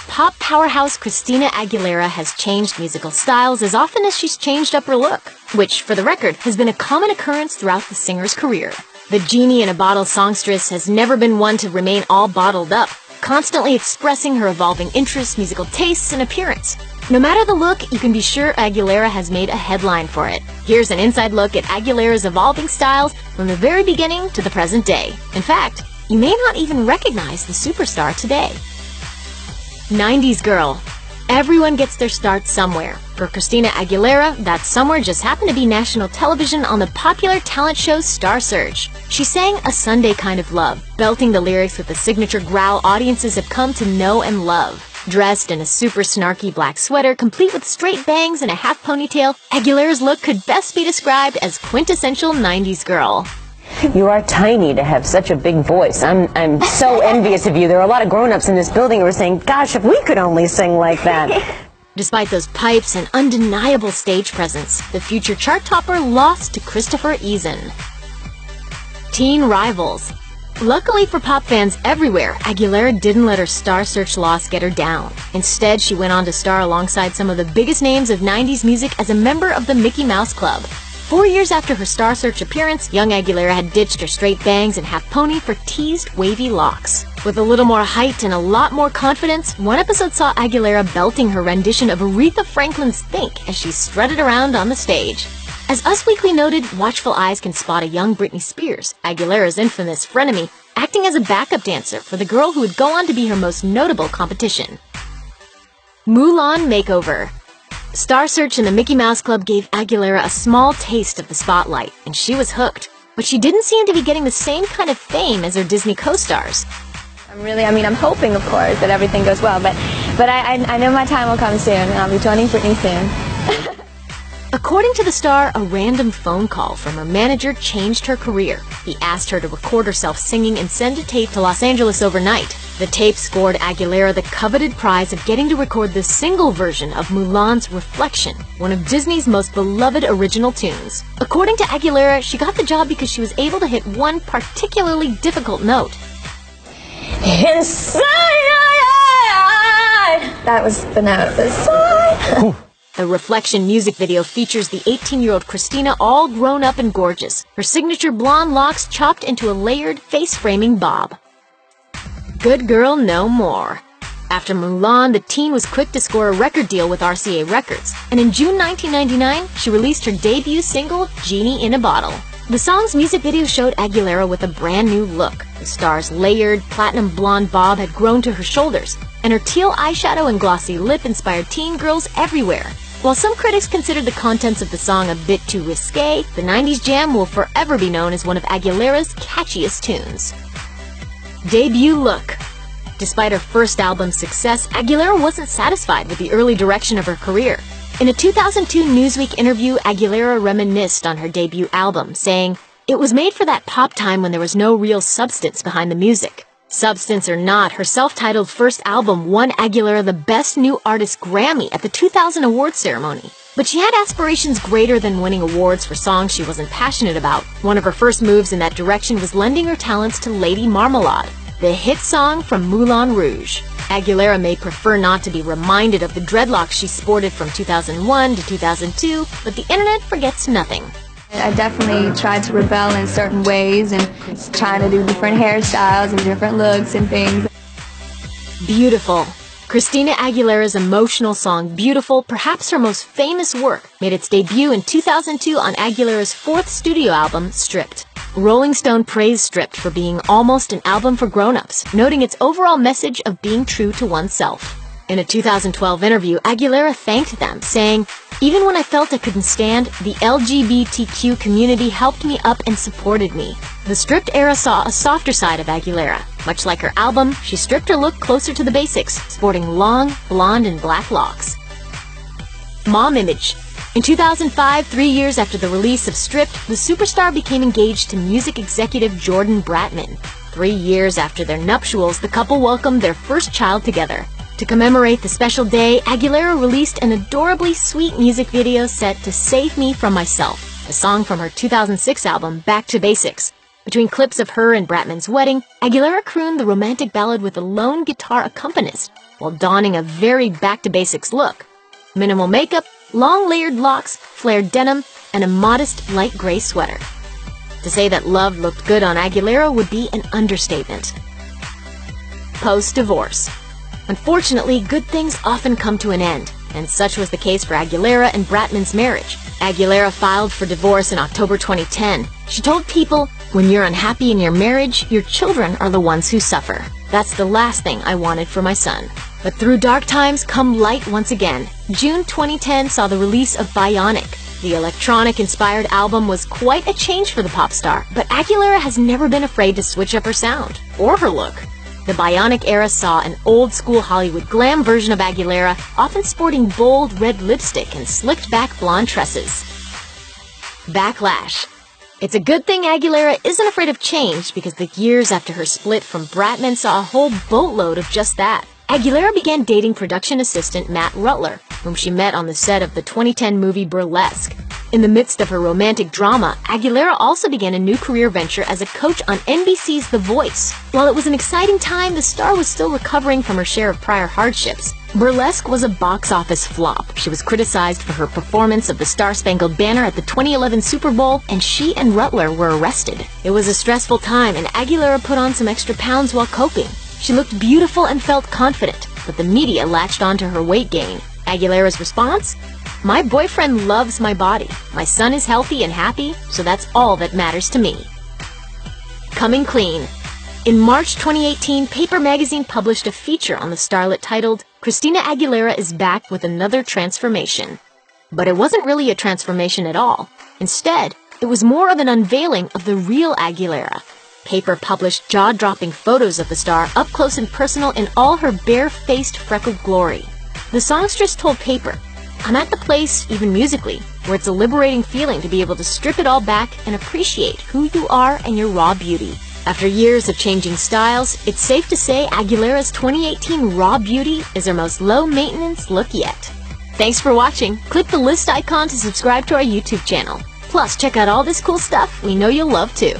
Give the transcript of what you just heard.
Pop powerhouse Christina Aguilera has changed musical styles as often as she's changed up her look, which, for the record, has been a common occurrence throughout the singer's career. The genie-in-a-bottle songstress has never been one to remain all bottled up, constantly expressing her evolving interests, musical tastes, and appearance. No matter the look, you can be sure Aguilera has made a headline for it. Here's an inside look at Aguilera's evolving styles from the very beginning to the present day. In fact, you may not even recognize the superstar today. 90s girl. Everyone gets their start somewhere. For Christina Aguilera, that somewhere just happened to be national television on the popular talent show Star Search. She sang A Sunday Kind of Love, belting the lyrics with the signature growl audiences have come to know and love. Dressed in a super snarky black sweater, complete with straight bangs and a half ponytail, Aguilera's look could best be described as quintessential 90s girl. You are tiny to have such a big voice. I'm so envious of you. There are a lot of grown-ups in this building who are saying, gosh, if we could only sing like that. Despite those pipes and undeniable stage presence, the future chart topper lost to Christopher Eason. Teen rivals. Luckily for pop fans everywhere, Aguilera didn't let her Star Search loss get her down. Instead, she went on to star alongside some of the biggest names of 90s music as a member of the Mickey Mouse Club. 4 years after her Star Search appearance, young Aguilera had ditched her straight bangs and half pony for teased, wavy locks. With a little more height and a lot more confidence, one episode saw Aguilera belting her rendition of Aretha Franklin's Think as she strutted around on the stage. As Us Weekly noted, watchful eyes can spot a young Britney Spears, Aguilera's infamous frenemy, acting as a backup dancer for the girl who would go on to be her most notable competition. Mulan Makeover. Star Search and the Mickey Mouse Club gave Aguilera a small taste of the spotlight, and she was hooked. But she didn't seem to be getting the same kind of fame as her Disney co-stars. I'm hoping, of course, that everything goes well, but I know my time will come soon, and I'll be joining Britney soon. According to the star, a random phone call from her manager changed her career. He asked her to record herself singing and send a tape to Los Angeles overnight. The tape scored Aguilera the coveted prize of getting to record the single version of Mulan's Reflection, one of Disney's most beloved original tunes. According to Aguilera, she got the job because she was able to hit one particularly difficult note. Inside! That was the note. Inside! The Reflection music video features the 18-year-old Christina all grown up and gorgeous, her signature blonde locks chopped into a layered, face-framing bob. Good Girl No More. After Mulan, the teen was quick to score a record deal with RCA Records, and in June 1999, she released her debut single, Genie in a Bottle. The song's music video showed Aguilera with a brand new look. The star's layered, platinum blonde bob had grown to her shoulders, and her teal eyeshadow and glossy lip inspired teen girls everywhere. While some critics considered the contents of the song a bit too risque, the 90s jam will forever be known as one of Aguilera's catchiest tunes. Debut look. Despite her first album's success, Aguilera wasn't satisfied with the early direction of her career. In a 2002 Newsweek interview, Aguilera reminisced on her debut album, saying, "It was made for that pop time when there was no real substance behind the music." Substance or not, her self-titled first album won Aguilera the Best New Artist Grammy at the 2000 awards ceremony. But she had aspirations greater than winning awards for songs she wasn't passionate about. One of her first moves in that direction was lending her talents to Lady Marmalade, the hit song from Moulin Rouge. Aguilera may prefer not to be reminded of the dreadlocks she sported from 2001 to 2002, but the internet forgets nothing. I definitely tried to rebel in certain ways and trying to do different hairstyles and different looks and things. Beautiful. Christina Aguilera's emotional song Beautiful, perhaps her most famous work, made its debut in 2002 on Aguilera's fourth studio album, Stripped. Rolling Stone praised Stripped for being almost an album for grown-ups, noting its overall message of being true to oneself. In a 2012 interview, Aguilera thanked them, saying, "Even when I felt I couldn't stand, the LGBTQ community helped me up and supported me." The Stripped era saw a softer side of Aguilera. Much like her album, she stripped her look closer to the basics, sporting long, blonde and black locks. Mom image. In 2005, 3 years after the release of Stripped, the superstar became engaged to music executive Jordan Bratman. 3 years after their nuptials, the couple welcomed their first child together. To commemorate the special day, Aguilera released an adorably sweet music video set to Save Me From Myself, a song from her 2006 album, Back to Basics. Between clips of her and Bratman's wedding, Aguilera crooned the romantic ballad with a lone guitar accompanist, while donning a very back-to-basics look. Minimal makeup, long layered locks, flared denim, and a modest light gray sweater. To say that Love looked good on Aguilera would be an understatement. Post-divorce. Unfortunately, good things often come to an end, and such was the case for Aguilera and Bratman's marriage. Aguilera filed for divorce in October 2010. She told People, "When you're unhappy in your marriage, your children are the ones who suffer. That's the last thing I wanted for my son." But through dark times come light once again. June 2010 saw the release of Bionic. The electronic-inspired album was quite a change for the pop star, but Aguilera has never been afraid to switch up her sound, or her look. The Bionic era saw an old-school Hollywood glam version of Aguilera, often sporting bold red lipstick and slicked-back blonde tresses. Backlash. It's a good thing Aguilera isn't afraid of change, because the years after her split from Bratman saw a whole boatload of just that. Aguilera began dating production assistant Matt Rutler, whom she met on the set of the 2010 movie Burlesque. In the midst of her romantic drama, Aguilera also began a new career venture as a coach on NBC's The Voice. While it was an exciting time, the star was still recovering from her share of prior hardships. Burlesque was a box office flop. She was criticized for her performance of the Star-Spangled Banner at the 2011 Super Bowl, and she and Rutler were arrested. It was a stressful time, and Aguilera put on some extra pounds while coping. She looked beautiful and felt confident, but the media latched onto her weight gain. Aguilera's response? "My boyfriend loves my body. My son is healthy and happy, so that's all that matters to me." Coming clean. In March 2018, Paper Magazine published a feature on the starlet titled, "Christina Aguilera is back with another transformation." But it wasn't really a transformation at all. Instead, it was more of an unveiling of the real Aguilera. Paper published jaw-dropping photos of the star up close and personal in all her bare-faced freckled glory. The songstress told Paper, "I'm at the place, even musically, where it's a liberating feeling to be able to strip it all back and appreciate who you are and your raw beauty." After years of changing styles, it's safe to say Aguilera's 2018 raw beauty is her most low-maintenance look yet. Thanks for watching. Click the list icon to subscribe to our YouTube channel. Plus, check out all this cool stuff we know you'll love too.